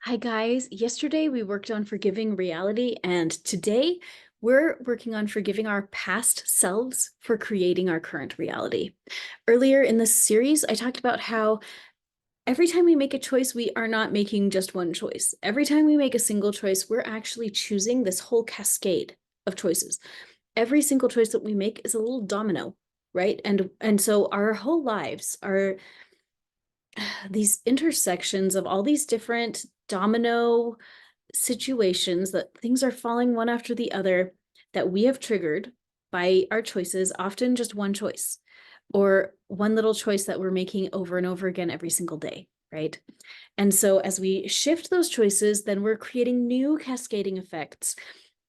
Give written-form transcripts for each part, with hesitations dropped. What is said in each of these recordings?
Hi, guys. Yesterday we worked on forgiving reality, and today we're working on forgiving our past selves for creating our current reality. Earlier in this series, I talked about how every time we make a choice, we are not making just one choice. Every time we make a single choice, we're actually choosing this whole cascade of choices. Every single choice that we make is a little domino, right? And so our whole lives are these intersections of all these different domino situations that things are falling one after the other that we have triggered by our choices, often just one choice or one little choice that we're making over and over again every single day, right? And so as we shift those choices, then we're creating new cascading effects,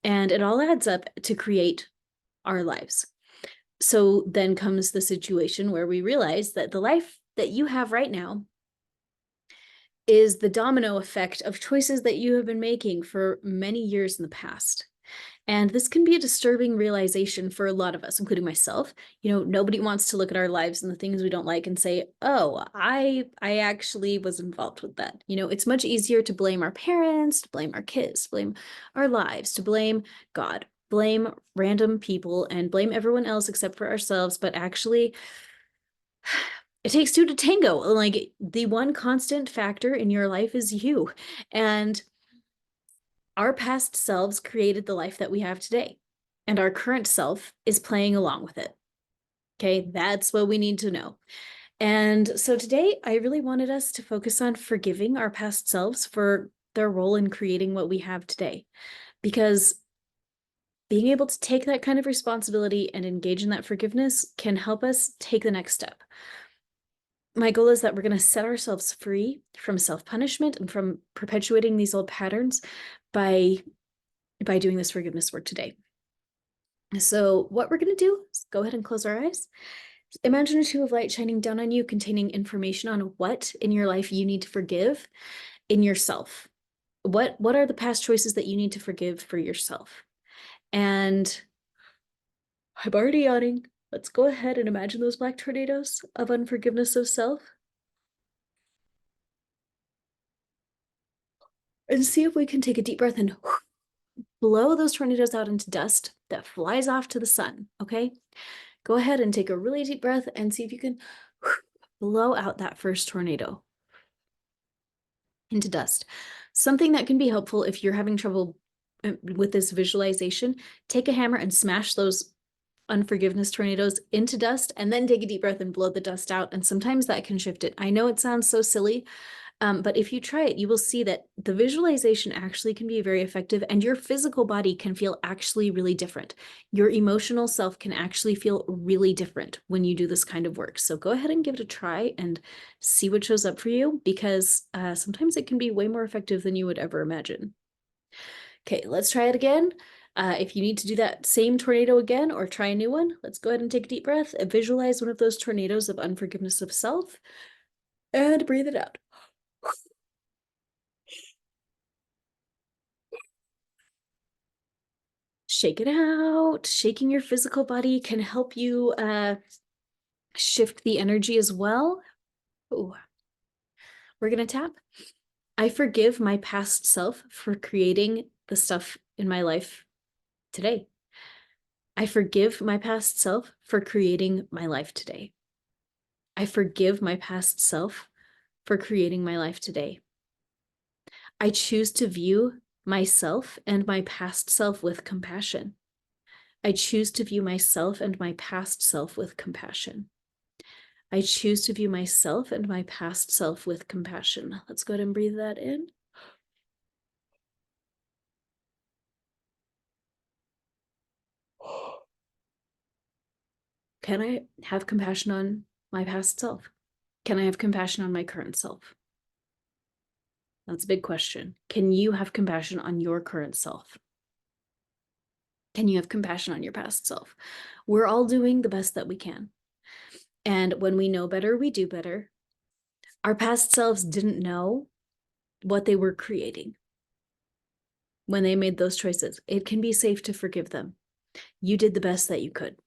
and it all adds up to create our lives. So then comes the situation where we realize that the life that you have right now is the domino effect of choices that you have been making for many years in the past. And this can be a disturbing realization for a lot of us, including myself. Nobody wants to look at our lives and the things we don't like and say, "Oh, I actually was involved with that." It's much easier to blame our parents, to blame our kids, to blame our lives, to blame God, blame random people, and blame everyone else except for ourselves. But actually, it takes two to tango. Like, the one constant factor in your life is you. And our past selves created the life that we have today, and our current self is playing along with it. Okay, that's what we need to know. And so today, I really wanted us to focus on forgiving our past selves for their role in creating what we have today, because being able to take that kind of responsibility and engage in that forgiveness can help us take the next step. My goal is that we're going to set ourselves free from self-punishment and from perpetuating these old patterns by doing this forgiveness work today. So what we're going to do is go ahead and close our eyes. Imagine a tube of light shining down on you, containing information on what in your life you need to forgive in yourself. What are the past choices that you need to forgive for yourself? And I'm already yawning. Let's go ahead and imagine those black tornadoes of unforgiveness of self and see if we can take a deep breath and blow those tornadoes out into dust that flies off to the sun, okay? Go ahead and take a really deep breath and see if you can blow out that first tornado into dust. Something that can be helpful if you're having trouble with this visualization, take a hammer and smash those unforgiveness tornadoes into dust, and then take a deep breath and blow the dust out. And sometimes that can shift it. I know it sounds so silly, but if you try it, you will see that the visualization actually can be very effective, and your physical body can feel actually really different. Your emotional self can actually feel really different when you do this kind of work. So go ahead and give it a try and see what shows up for you, because sometimes it can be way more effective than you would ever imagine. Okay, let's try it again. If you need to do that same tornado again or try a new one, let's go ahead and take a deep breath and visualize one of those tornadoes of unforgiveness of self and breathe it out. Shake it out. Shaking your physical body can help you shift the energy as well. Ooh. We're going to tap. I forgive my past self for creating the stuff in my life today. I forgive my past self for creating my life today. I forgive my past self for creating my life today. I choose to view myself and my past self with compassion. I choose to view myself and my past self with compassion. I choose to view myself and my past self with compassion. Let's go ahead and breathe that in. Can I have compassion on my past self? Can I have compassion on my current self? That's a big question. Can you have compassion on your current self? Can you have compassion on your past self? We're all doing the best that we can. And when we know better, we do better. Our past selves didn't know what they were creating when they made those choices. It can be safe to forgive them. You did the best that you could.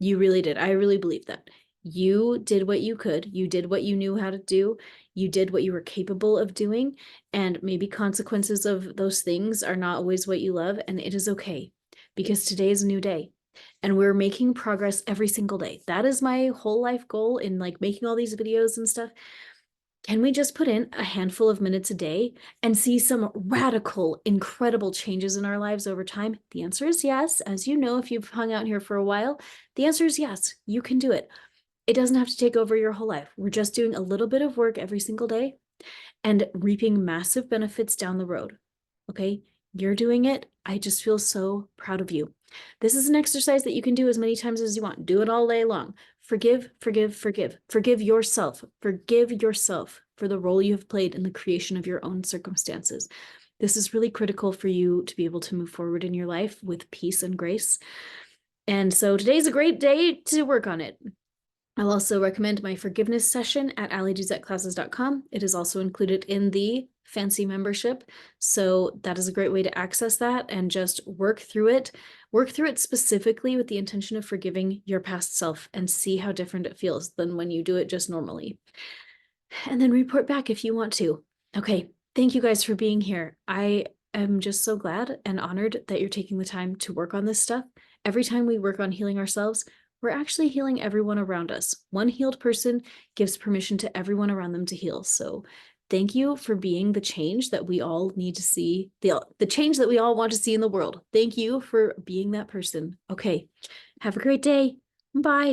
You really did. I really believe that. You did what you could. You did what you knew how to do. You did what you were capable of doing. And maybe consequences of those things are not always what you love. And it is okay because today is a new day and we're making progress every single day. That is my whole life goal in like making all these videos and stuff. Can we just put in a handful of minutes a day and see some radical, incredible changes in our lives over time? The answer is yes. As you know, if you've hung out here for a while, the answer is yes, you can do it. It doesn't have to take over your whole life. We're just doing a little bit of work every single day and reaping massive benefits down the road. Okay, you're doing it. I just feel so proud of you. This is an exercise that you can do as many times as you want. Do it all day long. Forgive, forgive, forgive. Forgive yourself. Forgive yourself for the role you have played in the creation of your own circumstances. This is really critical for you to be able to move forward in your life with peace and grace. And so today's a great day to work on it. I'll also recommend my forgiveness session at allieduzetclasses.com. It is also included in the fancy membership. So that is a great way to access that and just work through it. Work through it specifically with the intention of forgiving your past self and see how different it feels than when you do it just normally. And then report back if you want to. Okay, thank you guys for being here. I am just so glad and honored that you're taking the time to work on this stuff. Every time we work on healing ourselves, we're actually healing everyone around us. One healed person gives permission to everyone around them to heal. So thank you for being the change that we all need to see, the change that we all want to see in the world. Thank you for being that person. Okay, have a great day. Bye.